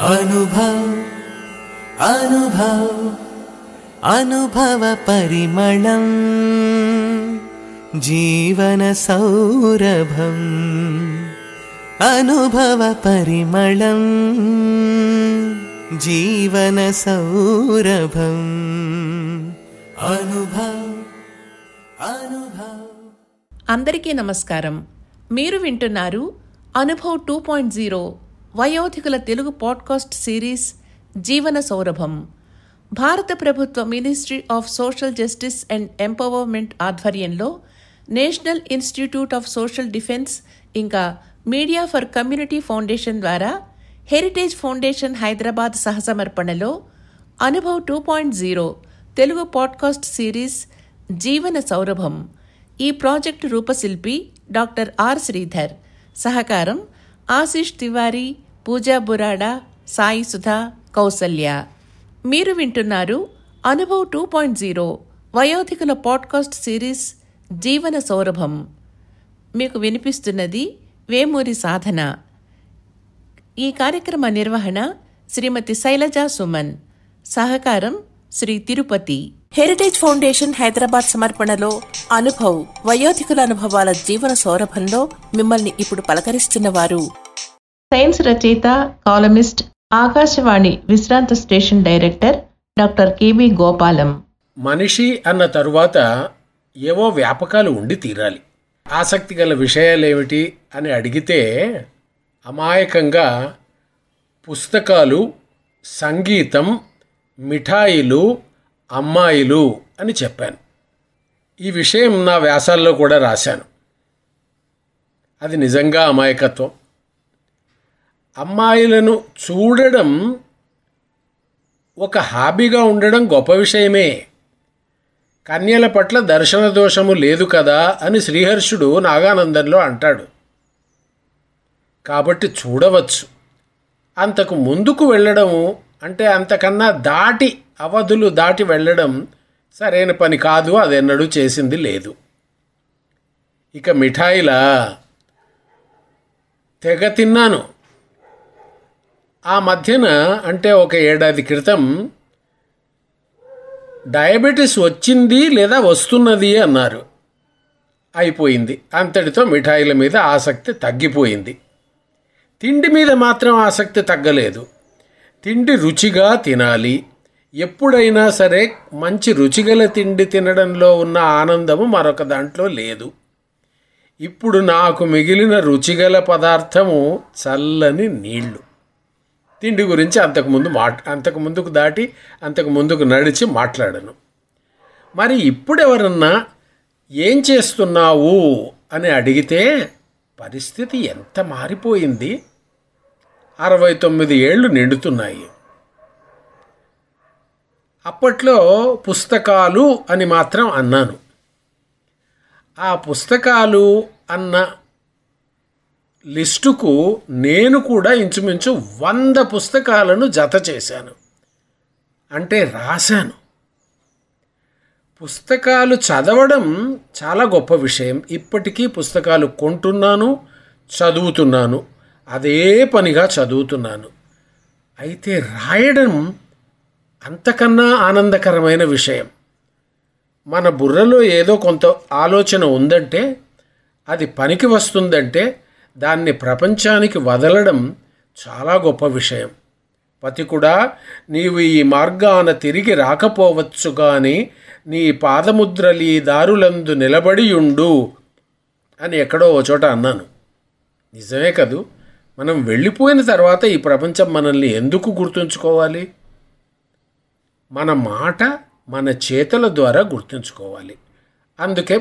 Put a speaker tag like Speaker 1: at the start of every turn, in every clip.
Speaker 1: अनुभव अनुभव अनुभव परिमళం जीवन सौरभं अनुभव परिमళం जीवन सौरभं अनुभव अनुभव।
Speaker 2: అందరికీ నమస్కారం. మీరు వింటున్నారు అనుభవ్ 2.0 వయోధికుల తెలుగు పాడ్కాస్ట్ సిరీస్ జీవన సౌరభం. భారత ప్రభుత్వ Ministry of Social Justice and Empowerment ఆధ్వర్యంలో National Institute of Social Defence ఇంకా మీడియా ఫర్ కమ్యూనిటీ ఫౌండేషన్ ద్వారా హెరిటేజ్ ఫౌండేషన్ హైదరాబాద్ సహసమర్పణలో అనుభవ్ 2.0 తెలుగు పాడ్కాస్ట్ సిరీస్ జీవన సౌరభం ఈ ప్రాజెక్టు రూపశిల్పి డాక్టర్ ఆర్ శ్రీధర్, సహకారం ఆశీష్ తివారీ, పూజా బురాడా, సాయి సుధా, కౌసల్య. మీరు వింటున్నారు అనుభవ్ 2.0 వయోధికుల పాడ్కాస్ట్ సిరీస్ జీవన సౌరభం. మీకు వినిపిస్తున్నది వేమూరి సాధన. ఈ కార్యక్రమ నిర్వహణ శ్రీమతి శైలజా సుమన్, సహకారం శ్రీ తిరుపతి. హెరిటేజ్ ఫౌండేషన్ హైదరాబాద్ సమర్పణలో అనుభవ్ వయోధికుల అనుభవాల జీవన సౌరభంలో మిమ్మల్ని ఇప్పుడు పలకరిస్తున్న వారు సైన్స్ రచయిత, కాలమిస్ట్, ఆకాశవాణి విశ్రాంత station director doctor KB Gopalam.
Speaker 3: మనిషి అన్న తరువాత ఏవో వ్యాపకాలు ఉండి తీరాలి. ఆసక్తి గల విషయాలేమిటి అని అడిగితే అమాయకంగా పుస్తకాలు, సంగీతం, మిఠాయిలు, అమ్మాయిలు అని చెప్పాను. ఈ విషయం నా వ్యాసాల్లో కూడా రాశాను. అది నిజంగా అమాయకత్వం. అమ్మాయిలను చూడడం ఒక హాబీగా ఉండడం గొప్ప విషయమే. కన్యల పట్ల దర్శన దోషము లేదు కదా అని శ్రీహర్షుడు నాగానందంలో అంటాడు. కాబట్టి చూడవచ్చు. అంతకు ముందుకు వెళ్ళడము అంటే అంతకన్నా అవధులు దాటి వెళ్ళడం సరైన పని కాదు. అదెన్నడూ చేసింది లేదు. ఇక మిఠాయిలా తెగ తిన్నాను. ఆ మధ్యన అంటే ఒక ఏడాది క్రితం డయాబెటీస్ వచ్చింది లేదా వస్తున్నది అన్నారు. అయిపోయింది. అంతటితో మిఠాయిల మీద ఆసక్తి తగ్గిపోయింది. తిండి మీద మాత్రం ఆసక్తి తగ్గలేదు. తిండి రుచిగా తినాలి. ఎప్పుడైనా సరే మంచి రుచిగల తిండి తినడంలో ఉన్న ఆనందము మరొక దాంట్లో లేదు. ఇప్పుడు నాకు మిగిలిన రుచిగల పదార్థము చల్లని నీళ్లు. తిండి గురించి అంతకు ముందుకు నడిచి మాట్లాడను. మరి ఇప్పుడు ఎవరన్నా ఏం చేస్తున్నావు అని అడిగితే పరిస్థితి ఎంత మారిపోయింది. 69 ఏళ్ళు నిండుతున్నాయి. అప్పట్లో పుస్తకాలు అని మాత్రం అన్నాను. ఆ పుస్తకాలు అన్న లిస్టుకు నేను కూడా ఇంచుమించు 100 పుస్తకాలను జత చేశాను. అంటే రాశాను. పుస్తకాలు చదవడం చాలా గొప్ప విషయం. ఇప్పటికీ పుస్తకాలు కొంటున్నాను, చదువుతున్నాను. అదే పనిగా చదువుతున్నాను. అయితే రాయడం అంతకన్నా ఆనందకరమైన విషయం. మన బుర్రలో ఏదో కొంత ఆలోచన ఉందంటే, అది పనికి వస్తుందంటే దాన్ని ప్రపంచానికి వదలడం చాలా గొప్ప విషయం. పతికుడా, నీవు ఈ మార్గాన తిరిగి రాకపోవచ్చు గాని నీ పాదముద్రలీ దారులందు నిలబడియుండు అని ఎక్కడో ఓ చోట అన్నాను. నిజమే కదూ. మనం వెళ్ళిపోయిన తర్వాత ఈ ప్రపంచం మనల్ని ఎందుకు గుర్తుంచుకోవాలి? మన మాట మన చేతుల ద్వారా గుర్తుంచుకోవాలి. అందుకే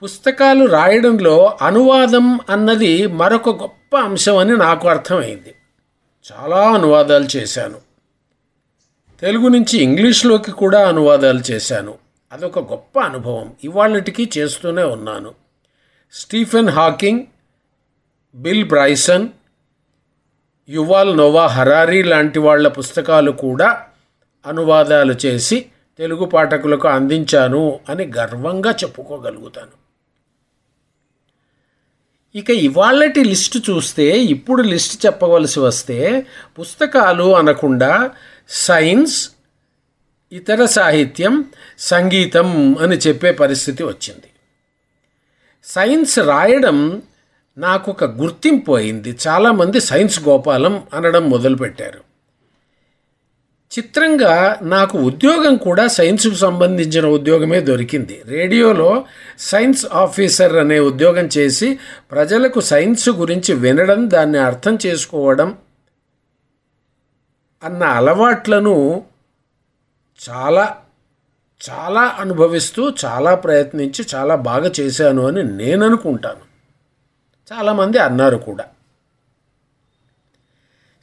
Speaker 3: పుస్తకాలు రాయడంలో అనువాదం అన్నది మరొక గొప్ప అంశం అని నాకు అర్థమైంది. చాలా అనువాదాలు చేశాను. తెలుగు నుంచి ఇంగ్లీష్లోకి కూడా అనువాదాలు చేశాను. అదొక గొప్ప అనుభవం. ఇవాళటికి చేస్తూనే ఉన్నాను. Stephen Hawking, Bill Bryson, Yuval Noah Harari లాంటి వాళ్ళ పుస్తకాలు కూడా అనువాదాలు చేసి తెలుగు పాఠకులకు అందించాను అని గర్వంగా చెప్పుకోగలుగుతాను. ఇక ఇవాళటి లిస్టు చూస్తే, ఇప్పుడు లిస్ట్ చెప్పవలసి వస్తే, పుస్తకాలు అనకుండా సైన్స్, ఇతర సాహిత్యం, సంగీతం అని చెప్పే పరిస్థితి వచ్చింది. సైన్స్ రాయడం నాకు ఒక గుర్తింపు అయింది. చాలామంది సైన్స్ గోపాలం అనడం మొదలుపెట్టారు. చిత్రంగా నాకు ఉద్యోగం కూడా సైన్స్కు సంబంధించిన ఉద్యోగమే దొరికింది. రేడియోలో సైన్స్ ఆఫీసర్ అనే ఉద్యోగం చేసి ప్రజలకు సైన్స్ గురించి వినడం, దాన్ని అర్థం చేసుకోవడం అన్న అలవాట్లను చాలా చాలా అనుభవిస్తూ, చాలా ప్రయత్నించి, చాలా బాగా చేశాను అని నేను అనుకుంటాను. చాలామంది అన్నారు కూడా.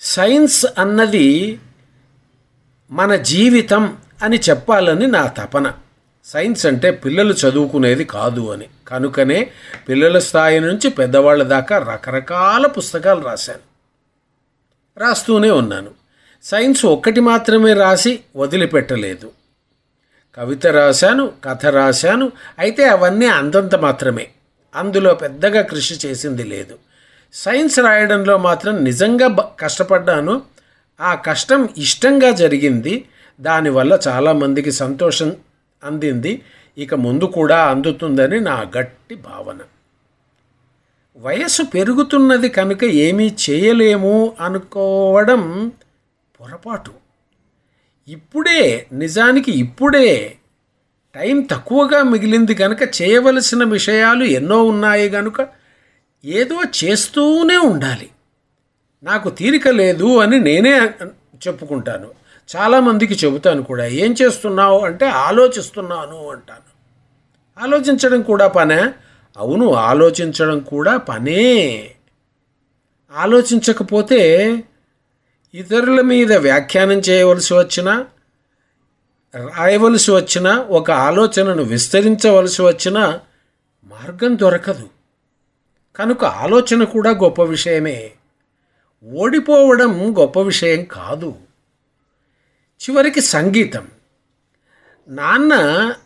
Speaker 3: సైన్స్ అన్నది మన జీవితం అని చెప్పాలని నా తపన. సైన్స్ అంటే పిల్లలు చదువుకునేది కాదు అని. కనుకనే పిల్లల స్థాయి నుంచి పెద్దవాళ్ళ దాకా రకరకాల పుస్తకాలు రాస్తూనే ఉన్నాను. సైన్స్ ఒక్కటి మాత్రమే రాసి వదిలిపెట్టలేదు. కవిత రాశాను, కథ రాశాను. అయితే అవన్నీ అంతంత మాత్రమే. అందులో పెద్దగా కృషి చేసింది లేదు. సైన్స్ రాయడంలో మాత్రం నిజంగా కష్టపడ్డాను. ఆ కష్టం ఇష్టంగా జరిగింది. దానివల్ల చాలామందికి సంతోషం అందింది. ఇక ముందు కూడా అందుతుందని నా గట్టి భావన. వయస్సు పెరుగుతున్నది కనుక ఏమీ చేయలేము అనుకోవడం పొరపాటు. నిజానికి ఇప్పుడే టైం తక్కువగా మిగిలింది కనుక చేయవలసిన విషయాలు ఎన్నో ఉన్నాయి కనుక ఏదో చేస్తూనే ఉండాలి. నాకు తీరిక లేదు అని నేనే చెప్పుకుంటాను. చాలామందికి చెబుతాను కూడా. ఏం చేస్తున్నావు అంటే ఆలోచిస్తున్నాను అంటాను. ఆలోచించడం కూడా పనే? అవును, ఆలోచించడం కూడా పనే. ఆలోచించకపోతే ఇతరుల మీద వ్యాఖ్యానం చేయవలసి వచ్చినా, రాయవలసి వచ్చినా, ఒక ఆలోచనను విస్తరించవలసి వచ్చినా మార్గం దొరకదు. కనుక ఆలోచన కూడా గొప్ప విషయమే. ఓడిపోవడం గొప్ప విషయం కాదు. చివరికి సంగీతం. నాన్న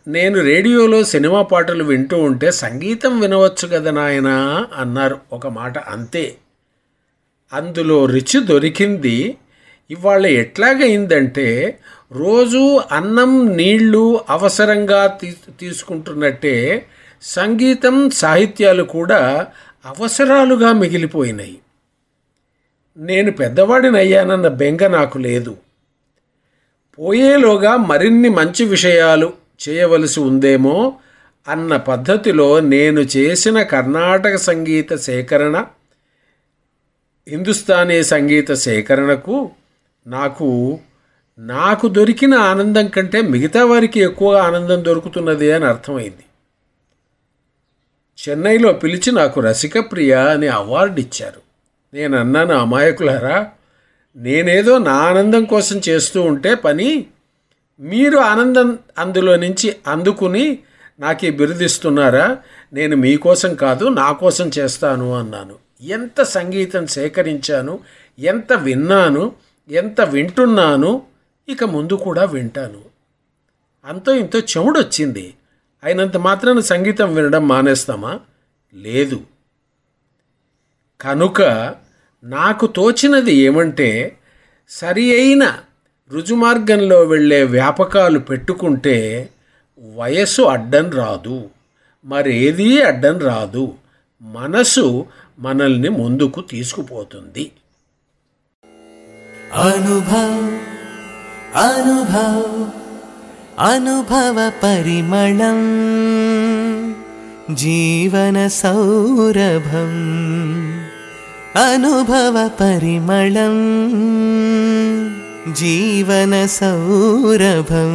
Speaker 3: నేను రేడియోలో సినిమా పాటలు వింటూ ఉంటే సంగీతం వినవచ్చు కదా నాయనా అన్నారు ఒక మాట, అంతే. అందులో రుచి దొరికింది. ఇవాళ ఎట్లాగైందంటే రోజు అన్నం నీళ్లు అవసరంగా తీసుకుంటున్నట్టే సంగీతం సాహిత్యాలు కూడా అవసరాలుగా మిగిలిపోయినాయి. నేను పెద్దవాడిని అయ్యానన్న బెంగ నాకు లేదు. పోయేలోగా మరిన్ని మంచి విషయాలు చేయవలసి ఉందేమో అన్న పద్ధతిలో నేను చేసిన కర్ణాటక సంగీత సేకరణ, హిందుస్థానీ సంగీత సేకరణకు నాకు దొరికిన ఆనందం కంటే మిగతా వారికి ఎక్కువ ఆనందం దొరుకుతున్నది అని అర్థమైంది. చెన్నైలో పిలిచి నాకు రసికప్రియ అని అవార్డు ఇచ్చారు. నేను అన్నాను, అమాయకులారా, నేనేదో నా ఆనందం కోసం చేస్తూ ఉంటే పని, మీరు ఆనందం అందులో నుంచి అందుకుని నాకు ఈ బిరుదిస్తున్నారా? నేను మీకోసం కాదు, నా కోసం చేస్తాను అన్నాను. ఎంత సంగీతం సేకరించాను, ఎంత విన్నాను, ఎంత వింటున్నాను, ఇక ముందు కూడా వింటాను. అంతో ఇంతో చెవుడొచ్చింది. అయినంత మాత్రాన సంగీతం వినడం మానేస్తామా? లేదు. కనుక నాకు తోచినది ఏమంటే, సరి అయిన రుజుమార్గంలో వెళ్ళే వ్యాపకాలు పెట్టుకుంటే వయస్సు అడ్డం రాదు, మరేదీ అడ్డం రాదు. మనసు మనల్ని ముందుకు తీసుకుపోతుంది.
Speaker 1: అనుభవ పరిమళం జీవన సౌరభం. అనుభవ పరిమళం జీవన సౌరభం.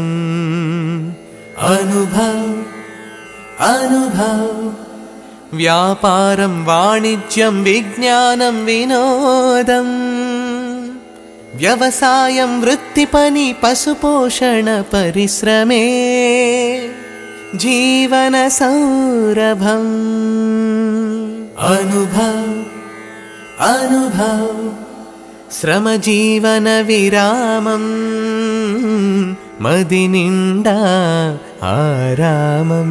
Speaker 1: అనుభవ్ వ్యాపారం వాణిజ్యం విజ్ఞానం వినోదం. వ్యవసాయం వృత్తి పని పశుపోషణ పరిశ్రమే జీవన సౌరభం. అనుభవ్ శ్రమ జీవన విరామం. మది నిండా ఆరామం.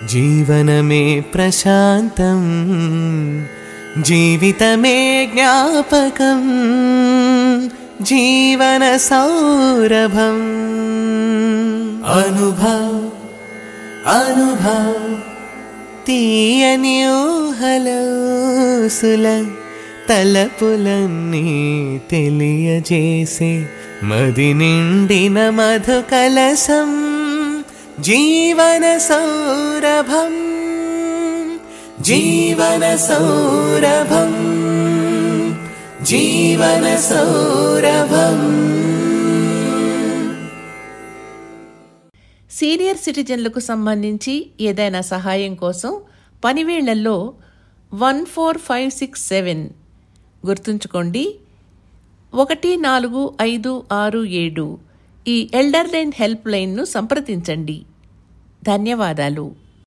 Speaker 1: జీవనమే ప్రశాంతం. జీవితమే జ్ఞాపకం జీవన సౌరభం అనుభవ్ తీయని ఊహలోసుల తలపులన్నీ తెలియజేసే మది నిండిన మధు కలసం జీవన సౌరభం జీవన సౌరభం జీవన సౌరభం.
Speaker 2: సీనియర్ సిటిజన్లకు సంబంధించి ఏదైనా సహాయం కోసం పనివేళ్లలో 14567 గుర్తుంచుకోండి 14567 ఈ ఎల్డర్ లైన్ హెల్ప్ లైన్ను సంప్రదించండి. ధన్యవాదాలు.